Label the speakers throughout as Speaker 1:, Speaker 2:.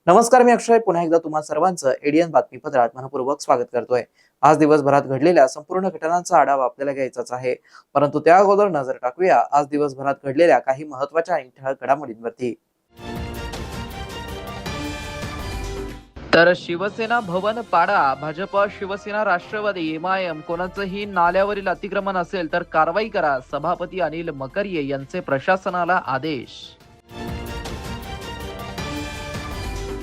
Speaker 1: नमस्कार, मी अक्षय पुन्हा एकदा तुम्हा सर्वांचं एडीएन बातमीपत्रात मनपूर्वक स्वागत करतोय। आज दिवसभरात घडलेल्या संपूर्ण घटनांचा आढावा आपल्याला घ्यायचाच आहे, परंतु त्या अगोदर नजर टाकूया आज दिवसभरात घडलेल्या काही महत्त्वाच्या आणि ठळक घडामोडींवरती। तर शिवसेना भवन पाडा, भाजप, शिवसेना, राष्ट्रवादी, एमआयएम कोणाचंही नाल्यावरील अतिक्रमण असेल तर कारवाई करा, सभापती अनिल मकरिये यांचे प्रशासनाला आदेश।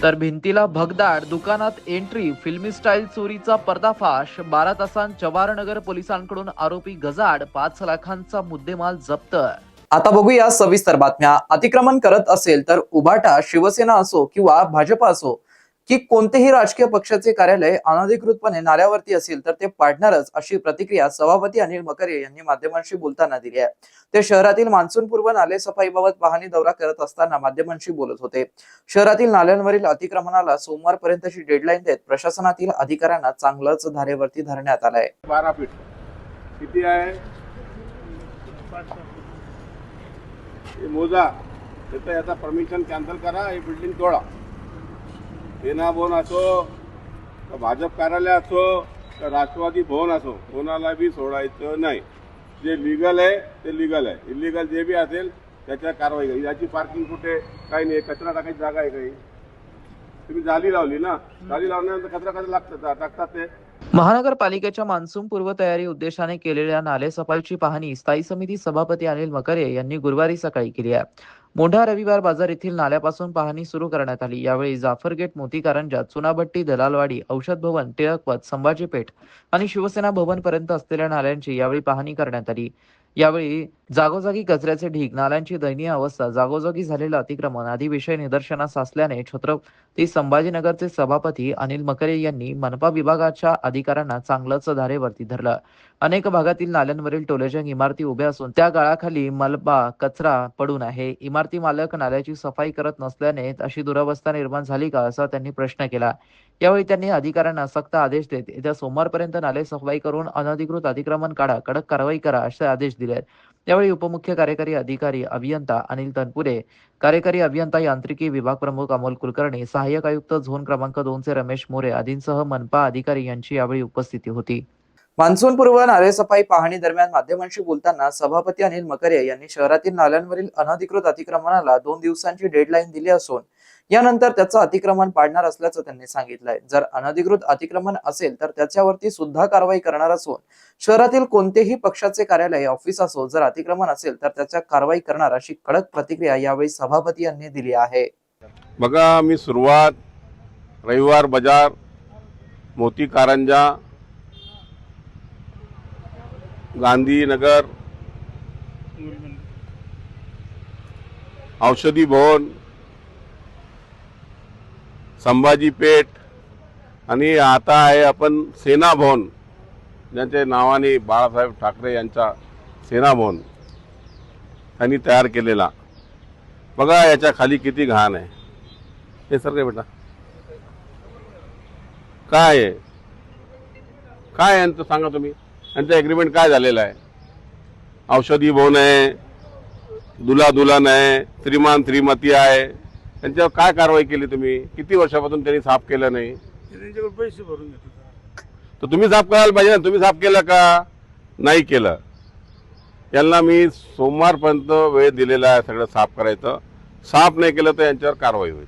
Speaker 1: तर भिंतीला भगदाड, दुकानात एंट्री, फिल्मी स्टाईल चोरीचा पर्दाफाश, 12 तासांत जवाहरनगर पोलिसांकडून आरोपी गजाड, 5 लाखांचा मुद्देमाल जप्त। आता बघूया सविस्तर बातम्या। अतिक्रमण करत असेल तर उभाटा, शिवसेना असो किंवा भाजप असो की कोणतेही राजकीय पक्षाचे कार्यालय अनधिकृतपणे नाल्यावरती असेल तर ते पाडणारच, अशी प्रतिक्रिया सभापती अनिल मकरिये यांनी माध्यमांशी बोलताना दिली आहे। ते शहरातील मान्सूनपूर्व नाले सफाईबाबत पाहणी दौरा करत असताना माध्यमांशी बोलत होते। शहरातील नाल्यांवरील अतिक्रमणाला सोमवारपर्यंतची डेडलाईन देत प्रशासनातील अधिकाऱ्यांना चांगलंच धारेवरती धरण्यात आलंय।
Speaker 2: 12 फीट किती आहे हे मोजा, याचा परमिशन कॅन्सल करा, हे बिल्डिंग तोडा। सेना भवन असो, भाजप कार्यालय असो, राष्ट्रवादी भवन असो, कोणाला बी सोडायचं नाही। जे लिगल आहे ते लिगल आहे, इलिगल जे बी असेल त्याच्या कारवाई करा। याची पार्किंग कुठे, काही नाही, कचरा टाकायची जागा आहे काही? तुम्ही जाली लावली ना, जाली लावल्यानंतर कचरा कसं टाकतात ते?
Speaker 1: महानगरपालिकेच्या मान्सून पूर्व तयारी उद्देशाने केलेल्या नाले सफाईची पाहणी स्थायी समिती सभापती अनिल मकरिये यांनी गुरुवारी सकाळी केली आहे। मोठा रविवार बाजार येथील नाल्यापासून पाहणी सुरू करण्यात आली। यावेळी जाफर गेट, मोती कारंजा, चुनाभट्टी, दलालवाडी, औषध भवन, टिळकपथ, संभाजी पेठ आणि शिवसेना भवन पर्यंत असलेल्या नाल्यांची यावेळी पाहणी करण्यात आली। यावेळी जागोजागी कचऱ्याचे ढीग, नाल्यांची दयनीय अवस्था, जागोजागी झालेलं अतिक्रमण आदी विषय निदर्शनास असल्याने छत्रपती संभाजीनगरचे सभापती अनिल मकरिये यांनी मनपा विभागाच्या अधिकाऱ्यांना चांगलंच धारेवरती धरलं। अनेक भागातील नाल्यांवरील टोलेजंग इमारती उभ्या असून त्या गाळाखाली मलबा, कचरा पडून आहे। इमारती मालक नाल्याची सफाई करत नसल्याने अशी दुरवस्था निर्माण झाली का, असा त्यांनी प्रश्न केला। यावेळी त्यांनी अधिकाऱ्यांना सक्त आदेश देत येत्या सोमवारपर्यंत नाले सफाई करून अनधिकृत अतिक्रमण काढा, कडक कारवाई करा, असे आदेश दिले। यावेळी उपमुख्य कार्यकारी अधिकारी अभियंता अनिल तनपुरे, कार्यकारी अभियंता यांत्रिकी विभाग प्रमुख अमोल कुलकर्णी, सहाय्यक आयुक्त झोन क्रमांक 2 चे रमेश मोरे आदींसह मनपा अधिकारी यांची यावेळी उपस्थिती होती। मान्सून पूर्व नाले सफाई पाहणी दरम्यान माध्यमांशी बोलताना सभापती अनिल मकरिये यांनी शहरातील नाल्यांवरील अनधिकृत अतिक्रमणाला 2 दिवसांची डेडलाईन दिली असून यानंतर त्याचं अतिक्रमण पाडणार असल्याचं त्यांनी सांगितलंय। जर अनधिकृत अतिक्रमण असेल तर त्याच्यावरती सुद्धा कारवाई करणार असून शहरातील कोणतेही पक्षाचे कार्यालय, ऑफिस असो, जर अतिक्रमण असेल तर त्याच्या कारवाई करणार, अशी कडक प्रतिक्रिया यावेळी सभापती यांनी दिली आहे।
Speaker 2: बघा, मी सुरुवात रविवार बाजार, मोती कारंजा, गांधीनगर, औषधी भवन, संभाजी पेठ आणि आता आहे आपण सेना भवन, ज्यांच्या नावाने बाळासाहेब ठाकरे यांचा सेना भवन त्यांनी तयार केलेला। बघा याच्या खाली किती घाण आहे। हे सर काय बेटा, काय आहे, काय यांचं सांगा तुम्ही, यांचं एग्रीमेंट काय झालेलं आहे? औषधी भवन आहे, दुल्हा दुल्हन आहे, श्रीमान श्रीमती आहे, त्यांच्यावर काय कारवाई केली तुम्ही? किती वर्षापासून त्यांनी साफ केलं नाही? त्यांच्याकडे पैसे भरून घेतात तर तुम्ही साफ करायला पाहिजे ना। तुम्ही साफ केलं का? नाही केलं। यांना मी सोमवारपर्यंत वेळ दिलेला आहे सगळं साफ करायचं। साफ नाही केलं तर यांच्यावर कारवाई होईल।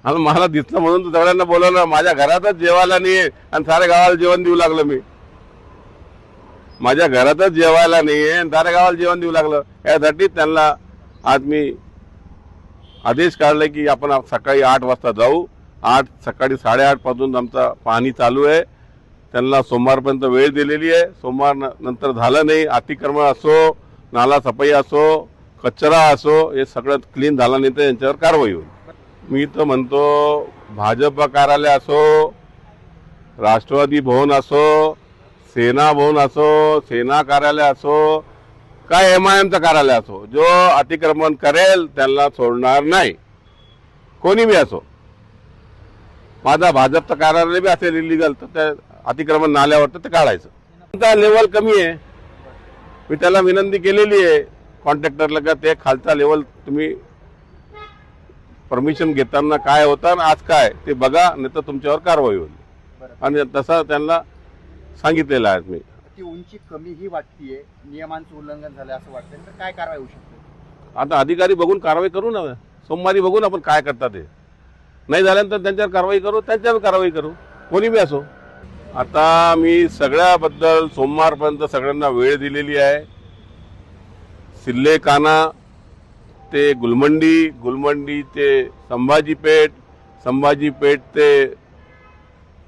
Speaker 2: आणि मला दिसलं म्हणून तर सगळ्यांना बोलवलं। माझ्या घरातच जेवायला नाही आणि साऱ्या गावाला जेवण देऊ लागलं मी। माझ्या घरातच जेवायला नाही आणि साऱ्या गावाला जेवण देऊ लागलं। यासाठी त्यांना आज मी आदेश काढले की आपण सकाळी 8 वाजता जाऊ। सकाळी 8:30 पासून आमचा पाहणी चालू आहे। त्यांना सोमवारपर्यंत वेळ दिलेली आहे। सोमवार नंतर झालं नाही, अतिक्रमण असो, नाला सफाई असो, कचरा असो, हे सगळं क्लीन झालं नाही तर यांच्यावर कारवाई होईल। मी तर म्हणतो भाजप कार्यालय असो, राष्ट्रवादी भवन असो, सेना भवन असो, सेना कार्यालय असो, काय MIMचं कार्यालय असो, जो अतिक्रमण करेल त्यांना सोडणार नाही, कोणी बी असो. माझा भाजपचं कार्यालय बी असेल इलिगल तर त्या अतिक्रमण नाल्यावर तर ते काढायचं. आता लेवल कमी आहे, मी त्याला विनंती केलेली आहे कॉन्ट्रॅक्टरला का ते खालचा लेवल तुम्ही परमिशन घेताना काय होतं आणि आज काय ते बघा, नाही तर तुमच्यावर कारवाई होईल. आणि तसं त्यांना सांगितलेलं आहे मी.
Speaker 3: ती उंची कमी ही वाटतीये, नियमांचं उल्लंघन झालं असं वाटतं, तर काय कारवाई होऊ शकते?
Speaker 2: आता अधिकारी बघून कारवाई करू ना, सोमवारी बघून आपण काय करतात ते. नाही झाल्यानंतर त्यांच्यावर कारवाई करू, त्यांच्यावर कारवाई करू, कोणी बी असो. आता मी सगळ्याबद्दल सोमवारपर्यंत सगळ्यांना वेळ दिलेली आहे. सिल्लेकाना ते गुलमंडी, गुलमंडी ते संभाजीपेठ, संभाजीपेठ ते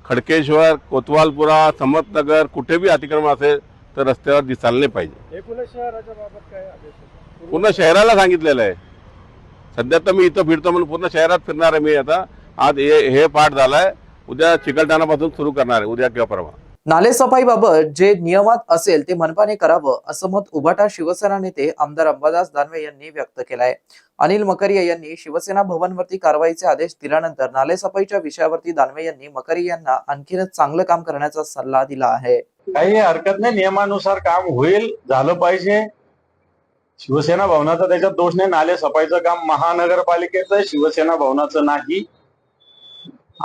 Speaker 2: खडकेश्वर, कोतवालपुरा, समर्थनगर, कुठे बी अतिक्रमण असेल तर रस्त्यावर दिसायला नाही पाहिजे.
Speaker 4: एकूणच शहराच्या बाबत काय आदेश आहे?
Speaker 2: पूर्ण शहराला सांगितलेलं आहे. सध्या तर मी इथं फिरतो म्हणून पूर्ण शहरात फिरणार आहे मी. आता आज हे पाठ झालाय, उद्या चिकलठाणापासून सुरू करणार आहे, उद्या किंवा परवा.
Speaker 1: नालेसफाईबाबत जे नियमात असेल ते मनपाने करावं असं मत उभाटा शिवसेना नेते आमदार अंबादास दानवे यांनी व्यक्त केलंय. अनिल मकरिया यांनी शिवसेना भवनवरती कारवाईचे आदेश दिल्यानंतर नालेसफाईच्या विषयावरती दानवे यांनी मकरिया यांना आणखीनच चांगलं काम करण्याचा सल्ला दिला आहे.
Speaker 4: काही हरकत नाही, नियमानुसार काम होईल, झालं पाहिजे. शिवसेना भवनाचा त्याच्यात दोष नाही. नाले सफाईचं काम महानगरपालिकेचं आहे, शिवसेना भवनाचं नाही.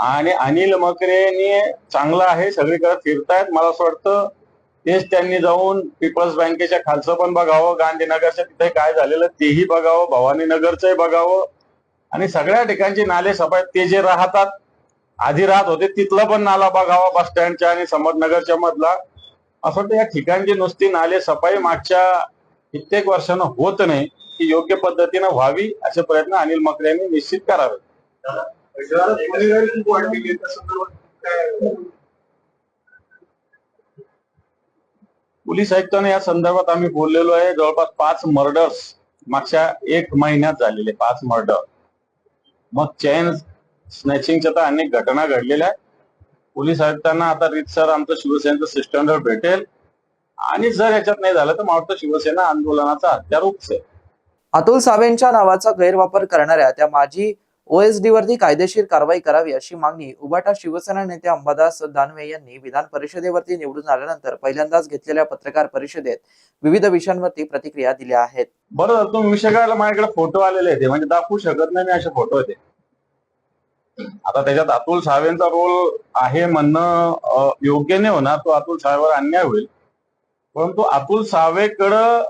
Speaker 4: आणि अनिल मकरेने चांगलं आहे, सगळीकडे फिरतायत. मला असं वाटतं तेच त्यांनी जाऊन पीपल्स बँकेच्या खालचं पण बघावं, गांधीनगरच्या तिथे काय झालेलं तेही बघावं, भवानीनगरचंही बघावं. आणि सगळ्या ठिकाणची नाले सफाई, ते जे राहतात आधी राहत होते तिथला पण नाला बघावा, बस स्टँडच्या आणि समर्थनगरच्या मधला. असं वाटतं या ठिकाणची नुसती नाले सफाई मागच्या कित्येक वर्षानं होत नाही, ती योग्य पद्धतीनं व्हावी असे प्रयत्न अनिल मकरे यांनी निश्चित करावे. पोलीस आयुक्तांनी या संदर्भात आम्ही बोललेलो आहे. जवळपास 5 मर्डर्स मागच्या 1 महिन्यात झालेले, 5 मर्डर. मग चेन स्नॅचिंगच्या तर अनेक घटना घडलेल्या आहेत. पोलीस आयुक्तांना आता रीतसर आमचं शिवसेनेचं सिस्टमवर भेटेल आणि जर याच्यात नाही झालं तर मला वाटतं शिवसेना आंदोलनाचा हत्यार उपसेल.
Speaker 1: अतुल सावेंच्या नावाचा गैरवापर करणाऱ्या त्या माजी OSD वरती कायदेशीर कारवाई करावी अशी मागणी उभाटा शिवसेना नेते अंबादास दानवे यांनी विधान परिषदेवरती निवडून आल्यानंतर पहिल्यांदाच घेतलेल्या पत्रकार परिषदेत विविध विषयांवरती प्रतिक्रिया दिल्या आहेत.
Speaker 4: बरं, तुम्ही विषय काढला, माझ्याकडे फोटो आलेले आहेत, म्हणजे दाखवू शकत नाही मी असे फोटो आहेत. आता त्याच्यात अतुल सावेंचा रोल आहे म्हणणं योग्य नाही होणार, तो अतुल सावेवर अन्याय होईल. परंतु अतुल सावेकडं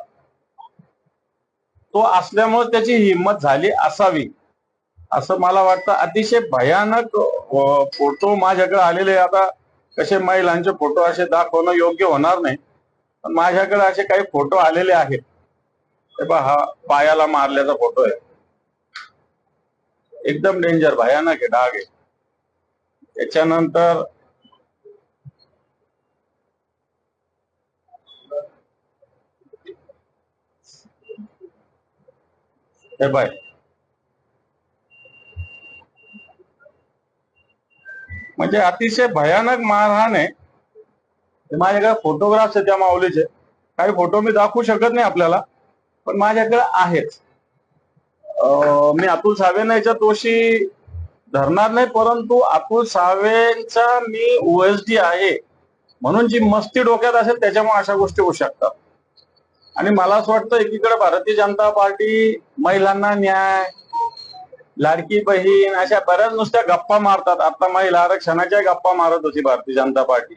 Speaker 4: तो असल्यामुळे त्याची हिंमत झाली असावी असं मला वाटतं. अतिशय भयानक फोटो माझ्याकडे आलेले. आता कसे महिलांचे फोटो असे दाखवणं योग्य होणार नाही, पण माझ्याकडे असे काही फोटो आलेले आहेत. हे पहा, हा पायाला मारल्याचा फोटो आहे, एकदम डेंजर, भयानक आहे, डाग आहे. त्याच्यानंतर हे बाय, म्हणजे अतिशय भयानक मारहाण आहे. माझ्याकडे फोटोग्राफ्स आहेत त्या माऊलीचे. काही फोटो मी दाखवू शकत नाही आपल्याला, पण माझ्याकडे आहेत. मी अतुल सावेंना याच्यात दोषी धरणार नाही, परंतु अतुल सावेंचा मी OSD आहे म्हणून जी मस्ती डोक्यात असेल त्याच्यामुळे अशा गोष्टी होऊ शकतात. आणि मला असं वाटतं एकीकडे भारतीय जनता पार्टी महिलांना न्याय, लाडकी बहीण अशा बऱ्याच नुसत्या गप्पा मारतात. आता महिला आरक्षणाच्या गप्पा मारत होती भारतीय जनता पार्टी.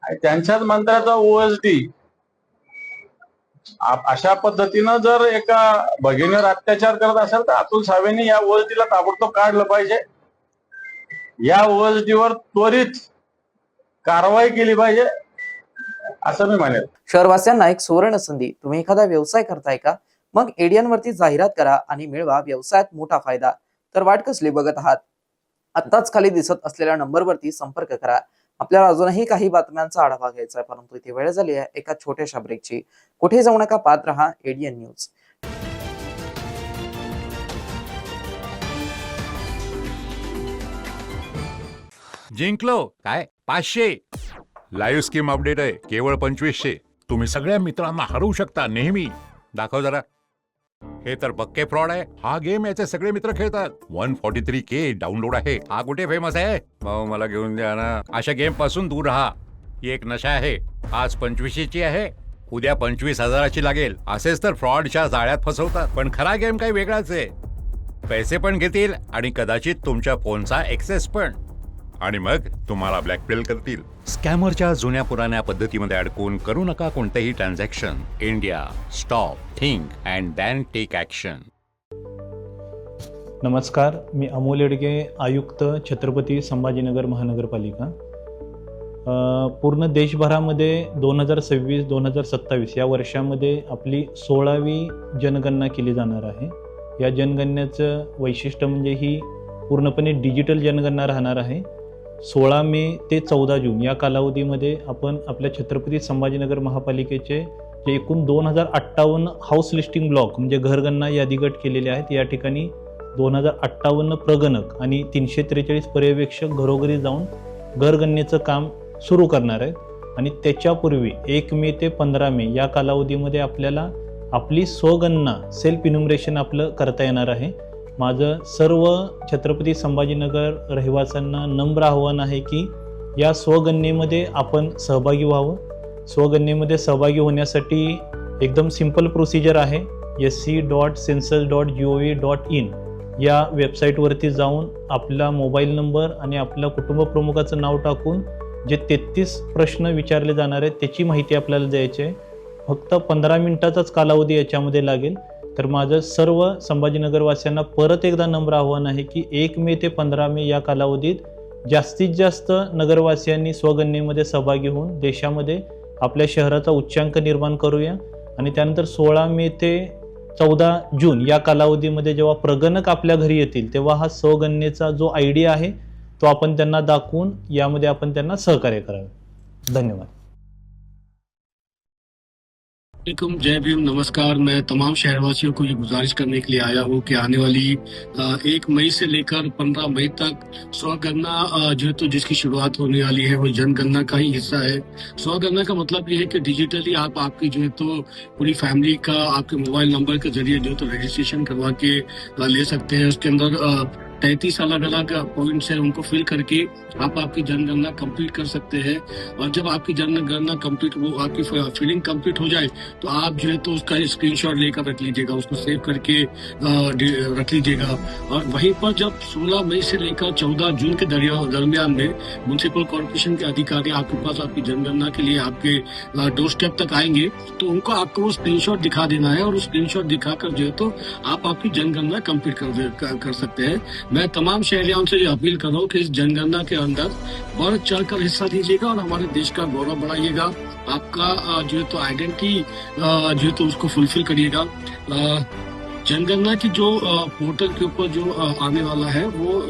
Speaker 4: आणि त्यांच्याच मंत्र्याचा OSD अशा पद्धतीनं जर एका भगिनीवर अत्याचार करत असेल तर अतुल सावेंनी या OSDला ताबडतोब काढलं पाहिजे. या OSDवर त्वरित कारवाई केली पाहिजे असं मी म्हणेल.
Speaker 1: शहरवासियांना एक सुवर्ण संधी. तुम्ही एखादा व्यवसाय करताय का? मग एडियन वरती जाहिरात करा आणि मिळवा व्यवसायात मोठा फायदा. तर वाट कसली बघत आहात? आत्ताच खाली दिसत असलेल्या नंबरवरती संपर्क करा. आपल्याला अजूनही काही बातम्यांचा आढावा घ्यायचा आहे, परंतु इथे वेळ झाली आहे एका छोट्याशा ब्रेकची. कुठे जाऊ नका, पाहत रहा एडियन न्यूज.
Speaker 5: जिंकलो काय 500 लाईव्ह स्कीम अपडेट आहे केवळ 2500. तुम्ही सगळ्या मित्रांना हरवू शकता नेहमी. दाखव जरा. हे तर पक्के फ्रॉड आहे. हा गेम याचे सगळे मित्र खेळतात. 143K डाउनलोड आहे. हा कुठे फेमस आहे? भाऊ मला घेऊन द्या ना. अशा गेम पासून दूर राहा. ही एक नशा आहे. आज 2500ची आहे, उद्या 25,000ची लागेल. असेच तर फ्रॉडच्या जाळ्यात फसवतात. पण खरा गेम काही वेगळाच आहे. पैसे पण घेतील आणि कदाचित तुमच्या फोनचा एक्सेस पण. आणि मग तुम्हाला ब्लॅकमेल करतील. स्कॅमरच्या जुन्या पुराण्या पद्धतीमध्ये अडकून करू नका कोणतेही transaction. India stop, think and then take action.
Speaker 6: नमस्कार, मी अमोल येडगे, आयुक्त, छत्रपती संभाजीनगर महानगरपालिका. पूर्ण देशभरामध्ये 2026-2027 या वर्षामध्ये आपली 16वी जनगणना केली जाणार आहे. या जनगणनेचं वैशिष्ट्य म्हणजे ही पूर्णपणे डिजिटल जनगणना राहणार आहे. 16 मे ते 14 जून या कालावधीमध्ये आपण आपल्या छत्रपती संभाजीनगर महापालिकेचे जे एकूण 2058 हाऊस लिस्टिंग ब्लॉक म्हणजे घरगणना यादी गट केलेले आहेत. या ठिकाणी 2058 प्रगणक आणि 343 पर्यवेक्षक घरोघरी जाऊन घरगणनेचं काम सुरू करणार आहेत. आणि त्याच्यापूर्वी 1 मे ते 15 मे या कालावधीमध्ये आपल्याला आपली स्वगणना सेल्फ इन्युमरेशन आपलं करता येणार आहे. माझं सर्व छत्रपती संभाजीनगर रहिवाशांना नम्र आव्हान आहे की या स्वगणनेमध्ये आपण सहभागी व्हावं. स्वगणनेमध्ये सहभागी होण्यासाठी एकदम सिंपल प्रोसिजर आहे. sc.census.gov.in या वेबसाईटवरती जाऊन आपला मोबाईल नंबर आणि आपल्या कुटुंब प्रमुखाचं नाव टाकून जे 33 प्रश्न विचारले जाणार आहेत त्याची माहिती आपल्याला द्यायची आहे. फक्त 15 मिनिटाचाच कालावधी याच्यामध्ये लागेल. तर माझं सर्व संभाजीनगरवासियांना परत एकदा नम्र आव्हान आहे की 1 मे ते 15 मे या कालावधीत जास्तीत जास्त नगरवासियांनी स्वगणनेमध्ये सहभागी होऊन देशामध्ये आपल्या शहराचा उच्चांक निर्माण करूया. आणि त्यानंतर 16 मे ते 14 जून या कालावधीमध्ये जेव्हा प्रगणक आपल्या घरी येतील तेव्हा हा स्वगणनेचा जो ID आहे तो आपण त्यांना दाखवून यामध्ये आपण त्यांना सहकार्य करावे. धन्यवाद.
Speaker 7: वालेकुम, जय भीम, नमस्कार. मैं तमाम शहरवासियों को ये गुजारिश करने के लिए आया हूँ कि आने वाली 1 मई से लेकर 15 मई तक स्वगणना जो है तो जिसकी शुरुआत होने वाली है वो जनगणना का ही हिस्सा है. स्वगणना का मतलब ये है कि डिजिटली आप आपकी जो है तो पूरी फैमिली का आपके मोबाइल नंबर के जरिए जो है तो रजिस्ट्रेशन करवा के ले सकते हैं. उसके अंदर 33 अलग अलग पॉइंट्स हैं, उनको फिल करके आप आपकी जनगणना कंप्लीट कर सकते हैं. और जब आपकी जनगणना कंप्लीट वो आपकी फिलिंग कंप्लीट हो जाए तो आप जो है तो उसका स्क्रीनशॉट लेकर रख लीजिएगा, उसको सेव करके रख लीजिएगा. और वहीं पर जब 16 मई से लेकर 14 जून के दरमियान में म्युनिसिपल कॉर्पोरेशन के अधिकारी आपके पास आपकी जनगणना के लिए आपके डोर स्टेप तक आएंगे तो उनको आपको वो स्क्रीनशॉट दिखा देना है. और उस स्क्रीनशॉट दिखाकर जो है तो आप आपकी जनगणना कंप्लीट कर सकते हैं. मैं तमाम शहरियों से अपील कर रहा हूँ कि इस जनगणना के अंदर बढ़ चढ़कर हिस्सा दीजिएगा और हमारे देश का गौरव बढ़ाइएगा. आपका जो है तो आइडेंटिटी जो है तो उसको फुलफिल करिएगा. जनगणना की जो पोर्टल के ऊपर जो आने वाला है वो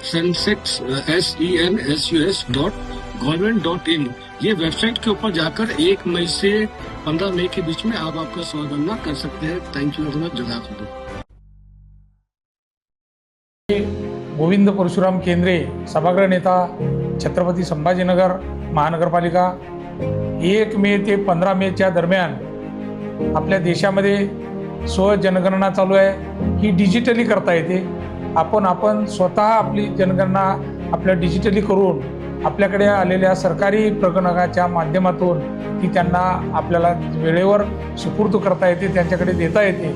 Speaker 7: se.census.government.in ये वेबसाइट के ऊपर जाकर 1 मई से 15 मई के बीच में आप आपका स्वगणना कर सकते हैं. Thank you very much. जज़ाकल्लाह.
Speaker 8: गोविंद परशुराम केंद्रे, सभागृह नेता, छत्रपती संभाजीनगर महानगरपालिका. 1 मे ते 15 मेच्या दरम्यान आपल्या देशामध्ये स्वजनगणना चालू आहे. ही डिजिटली करता येते. आपण स्वतः आपली जनगणना आपल्या डिजिटली करून आपल्याकडे आलेल्या सरकारी प्रगणकाच्या माध्यमातून ती त्यांना आपल्याला वेळेवर सुपूर्द करता येते, त्यांच्याकडे देता येते.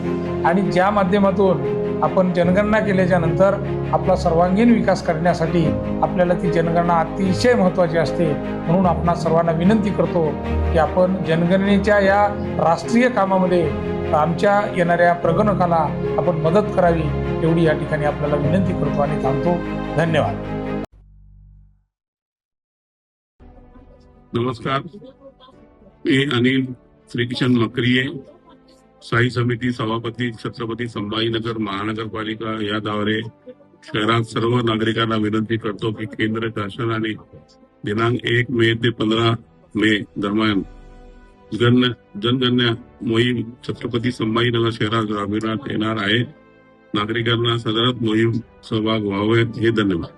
Speaker 8: आणि ज्या माध्यमातून आपण जनगणना केल्याच्या नंतर आपला सर्वांगीण विकास करण्यासाठी आपल्याला ती जनगणना अतिशय महत्त्वाची असते. म्हणून आपण सर्वांना विनंती करतो की आपण जनगणनेच्या या राष्ट्रीय कामामध्ये आमच्या येणाऱ्या प्रगणकाला आपण मदत करावी एवढी या ठिकाणी आपल्याला विनंती करतो आणि थांबतो. धन्यवाद.
Speaker 9: नमस्कार, मी अनिल श्रीकिशन मकरिये, स्थायी समिती सभापती, छत्रपती संभाजीनगर महानगरपालिका याद्वारे शहरात सर्व नागरिकांना विनंती करतो की केंद्र शासनाने दिनांक 1 मे ते 15 मे दरम्यान जनगणना मोहीम छत्रपती संभाजीनगर शहरात राबविण्यात येणार आहे. नागरिकांना सदर मोहीम सहभाग व्हावे. हे धन्यवाद.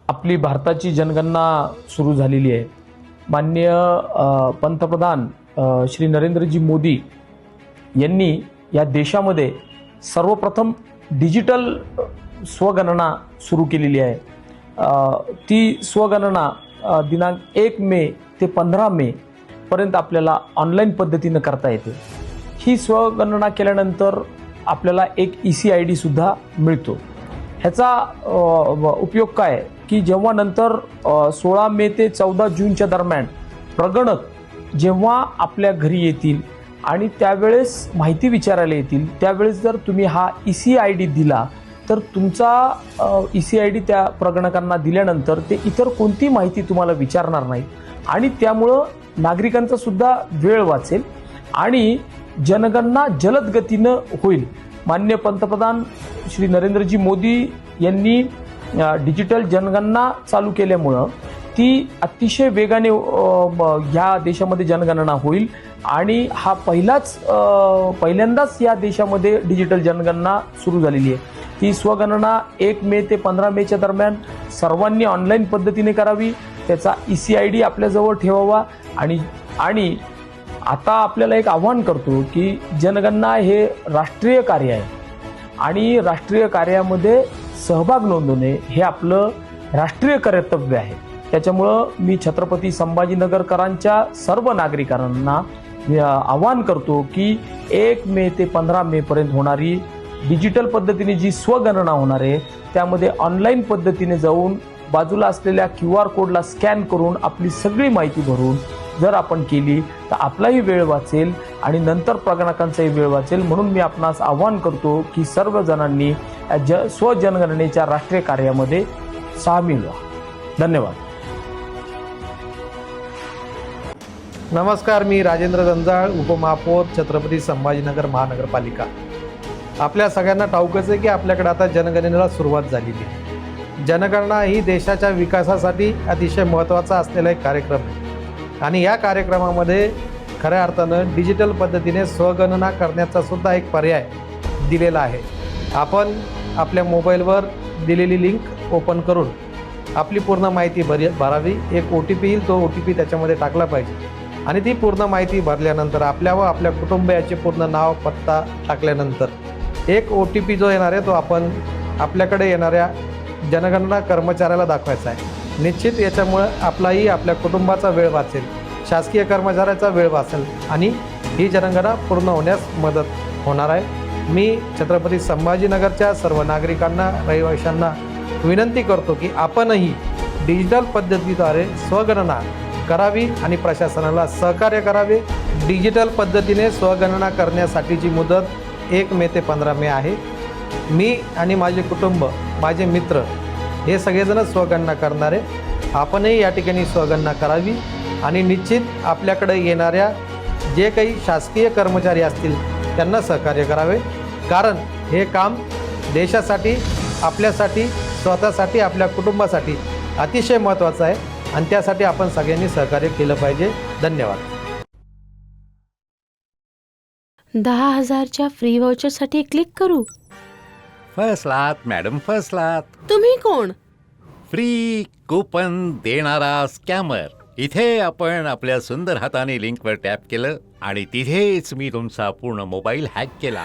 Speaker 8: आपली भारताची जनगणना सुरू झालेली आहे. माननीय पंतप्रधान श्री नरेंद्रजी मोदी यांनी या देशामध्ये सर्वप्रथम डिजिटल स्वगणना सुरू केलेली आहे. ती स्वगणना दिनांक 1 मे ते 15 मे पर्यंत आपल्याला ऑनलाईन पद्धतीनं करता येते. ही स्वगणना केल्यानंतर आपल्याला एक ECID सुद्धा मिळतो. ह्याचा उपयोग काय की जेव्हा नंतर 16 मे ते 14 जूनच्या दरम्यान प्रगणक जेव्हा आपल्या घरी येतील आणि त्यावेळेस माहिती विचारायला येतील, त्यावेळेस जर तुम्ही हा ECID दिला तर तुमचा ECID त्या प्रगणकांना दिल्यानंतर ते इतर कोणती माहिती तुम्हाला विचारणार नाही आणि त्यामुळं नागरिकांचा सुद्धा वेळ वाचेल आणि जनगणना जलद गतीनं होईल. माननीय पंतप्रधान श्री नरेंद्रजी मोदी यांनी डिजिटल जनगणना चालू केल्यामुळं ती अतिशय वेगाने ह्या देशामध्ये जनगणना होईल आणि हा पहिल्यांदाच या देशामध्ये डिजिटल जनगणना सुरू झालेली आहे. ही स्वगणना 1 मे ते 15 मेच्या दरम्यान सर्वांनी ऑनलाईन पद्धतीने करावी. त्याचा ECID आपल्याजवळ ठेवावा आणि आता आपल्याला एक आव्हान करतो की जनगणना हे राष्ट्रीय कार्य आहे आणि राष्ट्रीय कार्यामध्ये सहभाग नोंदवणे हे आपलं राष्ट्रीय कर्तव्य आहे. त्याच्यामुळं मी छत्रपती संभाजीनगरकरांच्या सर्व नागरिकांना आवाहन करतो की 1 मे ते 15 मे पर्यंत होणारी डिजिटल पद्धतीने जी स्वगणना होणार आहे त्यामध्ये ऑनलाईन पद्धतीने जाऊन बाजूला असलेल्या QR कोडला स्कॅन करून आपली सगळी माहिती भरून जर आपण केली तर आपलाही वेळ वाचेल आणि नंतर प्रगणकांचाही वेळ वाचेल. म्हणून मी आपणास आवाहन करतो की सर्वजणांनी स्वजनगणनेच्या राष्ट्रीय कार्यामध्ये सामील व्हा. धन्यवाद.
Speaker 10: नमस्कार, मी राजेंद्र जंजाळ, उपमहापौर, छत्रपती संभाजीनगर महानगरपालिका. आपल्या सगळ्यांना ठाऊकच आहे की आपल्याकडे आता जनगणनेला सुरुवात झालेली आहे. जनगणना ही देशाच्या विकासासाठी अतिशय महत्त्वाचा असलेला एक कार्यक्रम आहे आणि या कार्यक्रमामध्ये खऱ्या अर्थानं डिजिटल पद्धतीने स्वगणना करण्याचा सुद्धा एक पर्याय दिलेला आहे. आपण आपल्या मोबाईलवर दिलेली लिंक ओपन करून आपली पूर्ण माहिती भरावी. एक OTP येईल, तो OTP त्याच्यामध्ये टाकला पाहिजे आणि ती पूर्ण माहिती भरल्यानंतर आपल्या व आपल्या कुटुंबियाचे पूर्ण नाव पत्ता टाकल्यानंतर एक OTP जो येणार आहे तो आपण आपल्याकडे येणाऱ्या जनगणना कर्मचाऱ्याला दाखवायचा आहे. निश्चित याच्यामुळं आपलाही आपल्या कुटुंबाचा वेळ वाचेल, शासकीय कर्मचाऱ्याचा वेळ वाचेल आणि ही जनगणना पूर्ण होण्यास मदत होणार आहे. मी छत्रपती संभाजीनगरच्या सर्व नागरिकांना, रहिवाशांना विनंती करतो की आपणही डिजिटल पद्धतीद्वारे स्वगणना करावी आणि प्रशासनाला सहकार्य करावे. डिजिटल पद्धतीने स्वगणना करण्यासाठीची मुदत 1 मे ते 15 मे आहे. मी आणि माझे कुटुंब, माझे मित्र हे सगळेजण स्वगणना करणारे. आपणही या ठिकाणी स्वगणना करावी आणि निश्चित आपल्याकडे येणाऱ्या जे काही शासकीय कर्मचारी असतील त्यांना सहकार्य करावे. कारण हे काम देशासाठी, आपल्यासाठी, स्वतःसाठी, आपल्या कुटुंबासाठी अतिशय महत्त्वाचं आहे आणि त्यासाठी आपण सगळ्यांनी सहकार्य केलं पाहिजे. धन्यवाद.
Speaker 11: 10,000च्या फ्री व्हाउचरसाठी क्लिक करू.
Speaker 5: फसलात मॅडम, फसलात.
Speaker 11: तुम्ही कोण?
Speaker 5: फ्री कुपन देणारा स्कॅमर. इथे आपण आपल्या सुंदर हाताने लिंकवर टॅप केलं आणि तिथेच मी तुमचा पूर्ण मोबाईल हॅक केला.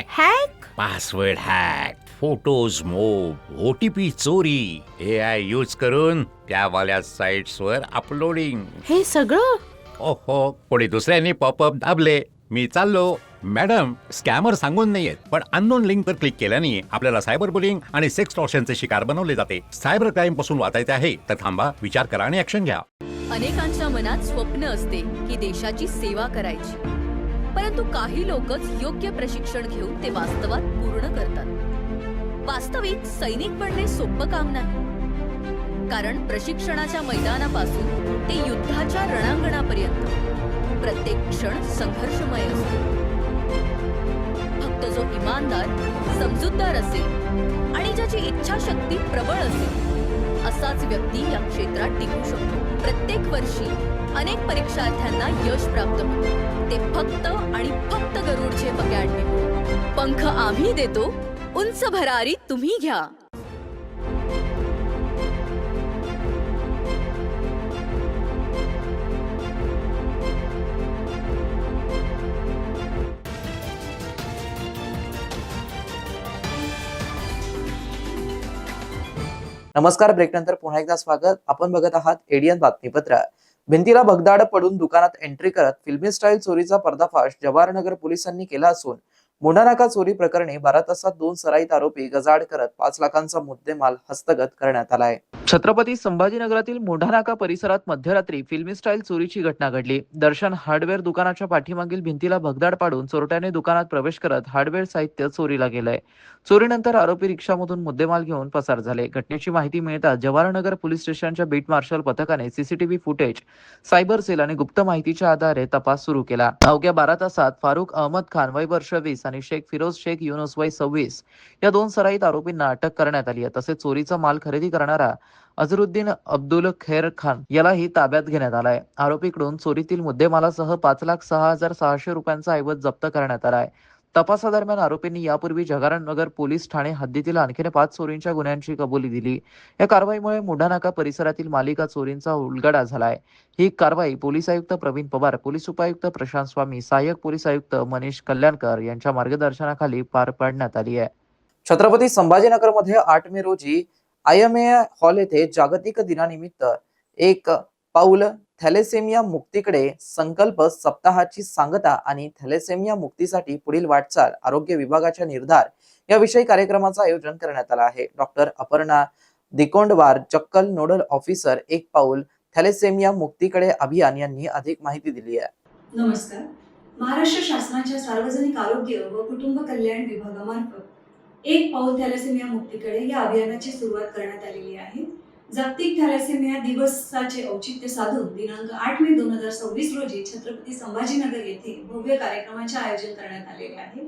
Speaker 11: हॅक?
Speaker 5: पासवर्ड हॅक, फोटोज मोब, OTP चोरी, AI यूज करून त्यावाल्या साइट्सवर अपलोडिंग.
Speaker 11: हे सगळं?
Speaker 5: ओहो, कोणी दुसऱ्यांनी पॉपअप दाबले. मी चाललो. मॅडम, स्कॅमर सांगून नाहीयेत, पण अननोन लिंकवर क्लिक केल्याने आपल्याला सायबर बुलिंग आणि सेक्स टॉर्शनचे शिकार बनवले जाते. सायबर क्राईम पासून वाचायचे आहे तर थांबा, विचार करा आणि ऍक्शन घ्या.
Speaker 12: अनेकांच्या मनात स्वप्न असते की देशाची सेवा करायची, परंतु काही लोकच योग्य प्रशिक्षण घेऊन ते वास्तवात पूर्ण करतात. वास्तविक सैनिक बनणे सोपं काम नाही, कारण प्रशिक्षणाच्या मैदानापासून ते युद्धाच्या रणांगणापर्यंत प्रत्येक क्षण संघर्षमय असतो. फक्त जो इमानदार, समजूतदार असेल आणि ज्याची इच्छाशक्ती प्रबळ असेल असाच व्यक्ती या क्षेत्रात टिकू शकतो. प्रत्येक वर्षी अनेक परीक्षार्थ्यांना यश प्राप्त होते, ते फक्त आणि फक्त गरुडचे अकॅडमी. पंख आम्ही देतो, उंच भरारी तुम्ही घ्या.
Speaker 1: नमस्कार. ब्रेकनंतर पुन्हा एकदा स्वागत. आपण बघत आहात एडीएन बातमीपत्र. भिंतीला भगदाड पडून दुकानात एंट्री करत फिल्मी स्टाईल चोरीचा पर्दाफाश जवाहरनगर पोलिसांनी केला असून मुंढानाका चोरी प्रकरणी 12 तासात 2 सराईत आरोपी गजाआड करत 5 लाखांचा मुद्देमाल हस्तगत करण्यात आलाय. छत्रपती संभाजीनगरातील मुंढानाका परिसरात मध्यरात्री फिल्मी स्टाईल चोरीची घटना घडली. दर्शन हार्डवेअर दुकानाच्या पाठीमागील भिंतीला भगदाड पाडून चोरट्याने दुकानात प्रवेश करत हार्डवेअर साहित्य चोरीला गेलंय. चोरीनंतर आरोपी रिक्षामधून मुद्देमाल घेऊन पसार झाले. घटनेची माहिती मिळताच जवाहरनगर पोलीस स्टेशनच्या बीट मार्शल पथकाने सीसीटीव्ही फुटेज, सायबर सेल आणि गुप्त माहितीच्या आधारे तपास सुरू केला. अवघ्या 12 तासात फारुख अहमद खान वय वर्ष 20 आणि शेख फिरोज शेख युनुस वय 26 या 2 सराईत आरोपींना अटक करण्यात आली आहे. तसेच चोरीचा माल खरेदी करणारा अझरुद्दीन अब्दुल खैर खान यालाही ताब्यात घेण्यात आलाय. आरोपीकडून चोरीतील मुद्देमालासह 5,06,600 रुपयांचा ऐवज जप्त करण्यात आलाय. तपासादरम्यान आरोपींनी यापूर्वी जवाहरनगर पोलीस ठाणे हद्दीतील आणखी 5 चोरींच्या गुन्ह्यांची कबुली दिली. या कारवाईमुळे मुंढानाका परिसरातील मालिका चोरींचा उलगडा झालाय. ही कारवाई पोलीस आयुक्त प्रवीण पवार, पोलीस उपायुक्त प्रशांत स्वामी, सहाय्यक पोलीस आयुक्त मनीष कल्याणकर यांच्या मार्गदर्शनाखाली पार पाडण्यात आली आहे. छत्रपती संभाजीनगरमध्ये 8 मे रोजी IMA हॉल येथे जागतिक दिनानिमित्त एक पाऊल थॅलेसेमिया मुक्तीकडे संकल्प सप्ताहाची सांगता आणि थॅलेसेमिया मुक्तीसाठी पुढील वाटचाल आरोग्य विभागाच्या निर्धार याविषयी कार्यक्रमाचं आयोजन करण्यात आलं आहे. डॉक्टर अपर्णा दिकोंडवार, चक्कल नोडल ऑफिसर, एक पाऊल थॅलेसेमिया मुक्तीकडे अभियान यांनी अधिक माहिती दिली आहे.
Speaker 13: नमस्कार. महाराष्ट्र शासनाच्या सार्वजनिक आरोग्य व कुटुंब कल्याण विभागामार्फत एक पाऊल थॅलेसेमिया मुक्तीकडे या अभियानाची सुरुवात करण्यात आलेली आहे. जागतिक थॅलेसेमिया दिवसाचे औचित्य साधून दिनांक 8 मे 2026 रोजी छत्रपती संभाजीनगर येथे भव्य कार्यक्रमाचे आयोजन करण्यात आलेले आहे.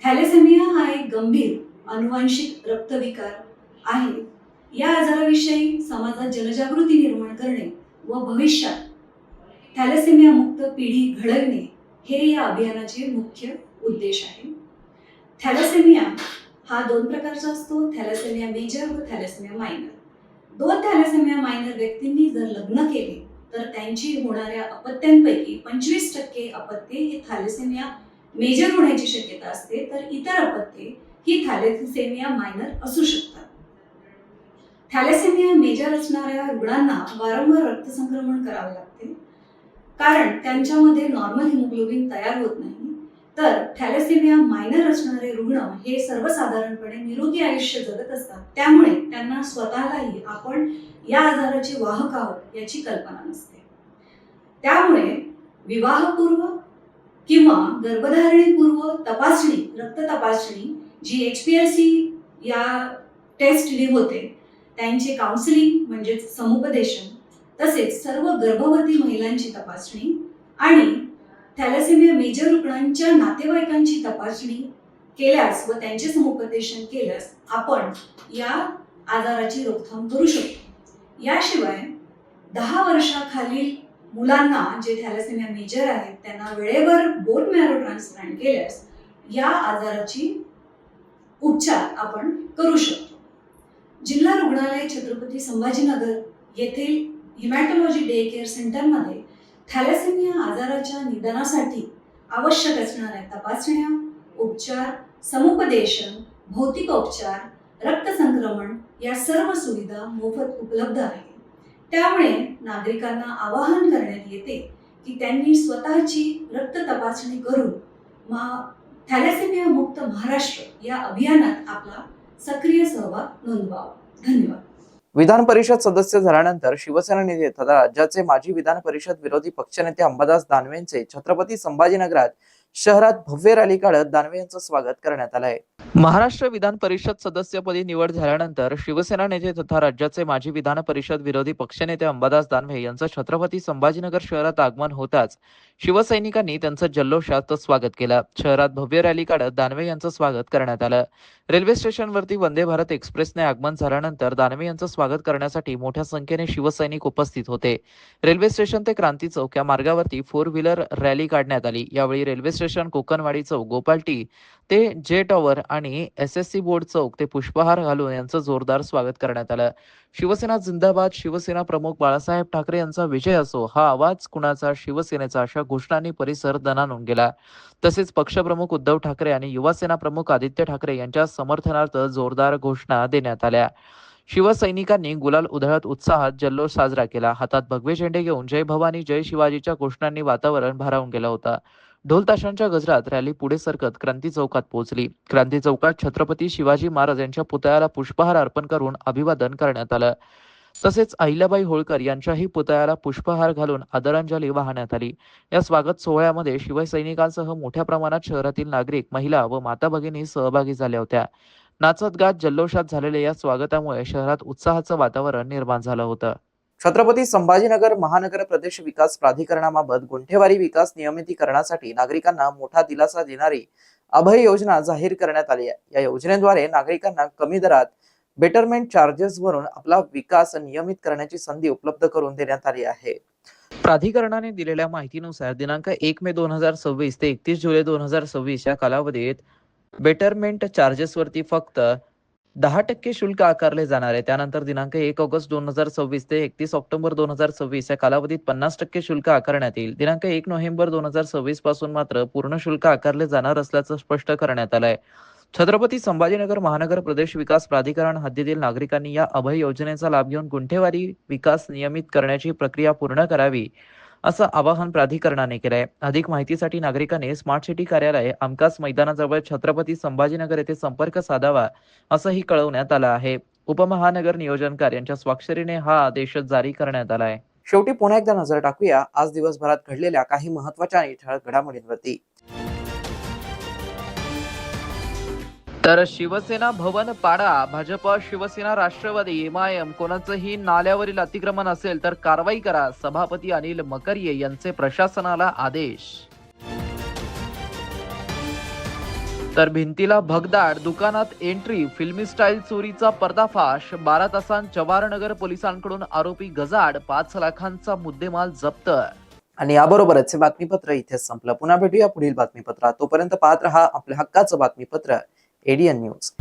Speaker 13: थॅलेसेमिया हा एक गंभीर अनुवांशिक रक्तविकार आहे. या आजाराविषयी समाजात जनजागृती निर्माण करणे व भविष्यात थॅलेसेमिया मुक्त पिढी घडविणे हे या अभियानाचे मुख्य उद्देश आहे. थॅलेसेमिया हा 2 प्रकारचा असतो, थॅलेसेमिया मेजर व थॅलेसेमिया मायनर. 2 थॅलेसेमिया मायनर व्यक्तींनी जर लग्न केले तर त्यांची होणाऱ्या अपत्यांपैकी 25% अपत्ये ही थॅलेसेमिया मेजर होण्याची शक्यता असते, तर इतर अपत्ये ही थॅलेसेमिया मायनर असू शकतात. थॅलेसेमिया मेजर असणाऱ्या रुग्णांना वारंवार रक्तसंक्रमण करावे लागते, कारण त्यांच्यामध्ये नॉर्मल हिमोग्लोबिन तयार होत नाही. तर थॅलेसेमिया मायनर असणारे रुग्ण हे सर्वसाधारणपणे निरोगी आयुष्य जगत असतात. त्यामुळे त्यांना स्वतःलाही आपण या आजाराचे वाहक आहोत याची कल्पना नसते. त्यामुळे विवाहपूर्व किंवा गर्भधारणेपूर्व तपासणी, रक्त तपासणी जी HPLC या टेस्टने होते, त्यांचे काउन्सिलिंग म्हणजे समुपदेशन, तसेच सर्व गर्भवती महिलांची तपासणी आणि थॅलेसेमिया मेजर रुग्णांच्या नातेवाईकांची तपासणी केल्यास व त्यांचे समुपदेशन केल्यास आपण या आजाराची रोकथाम करू शकतो. याशिवाय 10 वर्षाखालील मुलांना जे थॅलेसेमिया मेजर आहेत त्यांना वेळेवर बोन मॅरो ट्रान्सप्लांट केल्यास या आजाराची उपचार आपण करू शकतो. जिल्हा रुग्णालय छत्रपती संभाजीनगर येथील हिमॅटॉलॉजी डे केअर सेंटरमध्ये थॅलेसेमिया आजाराच्या निदानासाठी आवश्यक असणाऱ्या तपासण्या, उपचार, समुपदेशन, भौतिकोपचार, रक्तसंक्रमण या सर्व सुविधा मोफत उपलब्ध आहेत. त्यामुळे नागरिकांना आवाहन करण्यात येते की त्यांनी स्वतःची रक्त तपासणी करून थॅलेसेमिया मुक्त महाराष्ट्र या अभियानात आपला सक्रिय सहभाग नोंदवावा. धन्यवाद.
Speaker 1: विधान परिषद सदस्य झाल्यानंतर शिवसेना नेते तथा राज्याचे माजी विधान परिषद विरोधी पक्षनेते अंबादास दानवेंचे छत्रपती संभाजीनगरात शहरात भव्य रॅली काढत दानवे यांचं स्वागत करण्यात आलंय. महाराष्ट्र विधान परिषद सदस्यपदी निवड झाल्यानंतर शिवसेना नेते तथा राज्याचे माजी विधान परिषद विरोधी पक्षनेते अंबादास दानवे यांचं छत्रपती संभाजीनगर शहरात आगमन होताच शिवसैनिकांनी त्यांचं जल्लोषात स्वागत केलं. शहरात भव्य रॅली काढत दानवे यांचं स्वागत करण्यात आलं. रेल्वे स्टेशनवरती वंदे भारत एक्सप्रेसने आगमन झाल्यानंतर दानवे यांचं स्वागत करण्यासाठी मोठ्या संख्येने शिवसैनिक उपस्थित होते. रेल्वे स्टेशन ते क्रांती चौक या मार्गावरती 4 व्हीलर रॅली काढण्यात आली. यावेळी रेल्वे स्टेशन, कोकणवाडी चौक, गोपाल टी ते जे टॉवर आणि SSC बोर्ड चौक ते पुष्पहार घालून यांचं जोरदार स्वागत करण्यात आलं. शिवसेना जिंदाबाद, शिवसेना प्रमुख बाळासाहेब ठाकरे यांचा विजय असो, हा आवाज कुणाचा, शिवसेनेचा, अशा घोषणांनी परिसर दणाणून गेला. तसेच पक्षप्रमुख उद्धव ठाकरे आणि युवासेना प्रमुख आदित्य ठाकरे यांच्या समर्थनार्थ जोरदार घोषणा देण्यात आल्या. शिवसैनिकांनी गुलाल उधळत उत्साहात जल्लोष साजरा केला. हातात भगवे झेंडे घेऊन जय भवानी जय शिवाजीच्या घोषणांनी वातावरण भारावून गेलं होतं. ढोल ताशांच्या गजरात रॅली पुढे सरकत क्रांती चौकात पोहोचली. क्रांती चौकात छत्रपती शिवाजी महाराज यांच्या पुतळ्याला पुष्पहार अर्पण करून अभिवादन करण्यात आलं. तसेच अहिल्याबाई होळकर यांच्याही पुतळ्याला पुष्पहार घालून आदरांजली वाहण्यात आली. या स्वागत सोहळ्यामध्ये शिवसैनिकांसह मोठ्या प्रमाणात शहरातील नागरिक, महिला व माता भगिनी सहभागी झाल्या होत्या. नाचत गात जल्लोषात झालेल्या या स्वागतामुळे शहरात उत्साहाचं वातावरण निर्माण झालं होतं.
Speaker 14: छत्रपती संभाजीनगर महानगर प्रदेश विकास प्राधिकरणामार्फत गुंठेवारी विकास नियमितीकरणासाठी नागरिकांना मोठा दिलासा देणारी अभय योजना जाहीर करण्यात आली आहे. या योजनेद्वारे नागरिकांना कमी दरात बेटरमेंट चार्जेस वरून आपला विकास नियमित करण्याची संधी उपलब्ध करून देण्यात आली आहे.
Speaker 1: प्राधिकरणाने दिलेल्या माहितीनुसार दिनांक 1 मे 2026 ते 31 जुलै 2026 या कालावधीत बेटरमेंट चार्जेसवरती फक्त 10% शुल्क आकारले जाणार आहे. त्यानंतर दिनांक 1 ऑगस्ट 2026 ते 31 ऑक्टोबर 2026 या कालावधीत 50% शुल्क आकारण्यात येईल. दिनांक 1 नोव्हेंबर 2026 पासून मात्र पूर्ण शुल्क आकारले जाणार असल्याचं स्पष्ट करण्यात आलंय. छत्रपती संभाजीनगर महानगर प्रदेश विकास प्राधिकरण हद्दीतील नागरिकांनी या अभय योजनेचा लाभ घेऊन गुंठेवारी विकास नियमित करण्याची प्रक्रिया पूर्ण करावी असं आवाहन प्राधिकरणाने केलंय. अधिक माहितीसाठी नागरिकांनी स्मार्ट सिटी कार्यालय आमकास मैदानाजवळ छत्रपती संभाजीनगर येथे संपर्क साधावा असंही कळवण्यात आलं आहे. उपमहानगर नियोजनकार यांच्या स्वाक्षरीने हा आदेश जारी करण्यात आला आहे.
Speaker 14: शेवटी पुन्हा एकदा नजर टाकूया आज दिवसभरात घडलेल्या काही महत्त्वाच्या आणि ठळक घडामोडींवरती.
Speaker 1: तर शिवसेना भवन पाडा, भाजप, शिवसेना, राष्ट्रवादी, MIM कोणाचंही नाल्यावरील अतिक्रमण असेल तर कारवाई करा, सभापती अनिल मकरिये यांचे प्रशासनाला आदेश. तर भिंतीला भगदाड, दुकानात एंट्री, फिल्मी स्टाईल चोरीचा पर्दाफाश, 12 तासांत जवाहरनगर पोलिसांकडून आरोपी गजाड, 5 लाखांचा मुद्देमाल जप्त.
Speaker 14: आणि याबरोबरच हे बातमीपत्र इथेच संपलं. पुन्हा भेटूया पुढील बातमीपत्रात. तोपर्यंत पाहत रहा आपल्या हक्काचं बातमीपत्र ADN न्यूज.